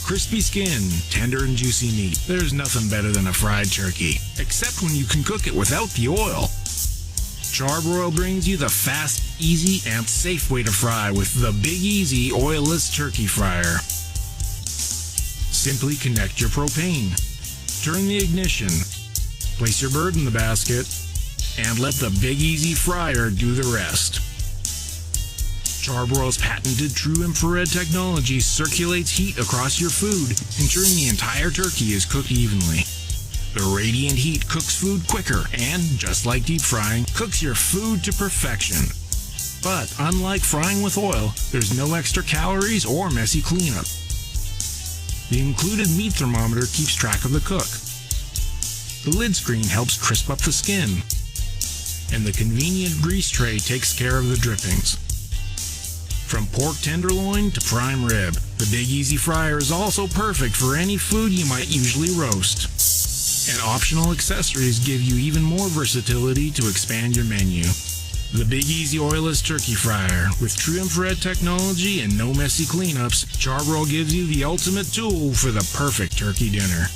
Crispy skin, tender and juicy meat. There's nothing better than a fried turkey, except when you can cook it without the oil. Char-Broil brings you the fast, easy, and safe way to fry with the Big Easy Oilless Turkey Fryer. Simply connect your propane, turn the ignition, place your bird in the basket, and let the Big Easy Fryer do the rest. Char-Broil's patented TRU-Infrared technology circulates heat across your food, ensuring the entire turkey is cooked evenly. The radiant heat cooks food quicker and, just like deep frying, cooks your food to perfection. But unlike frying with oil, there's no extra calories or messy cleanup. The included meat thermometer keeps track of the cook. The lid screen helps crisp up the skin. And the convenient grease tray takes care of the drippings. From pork tenderloin to prime rib, the Big Easy Fryer is also perfect for any food you might usually roast. And optional accessories give you even more versatility to expand your menu. The Big Easy Oilless Turkey Fryer, with TRU-Infrared technology and no messy cleanups, Char-Broil gives you the ultimate tool for the perfect turkey dinner.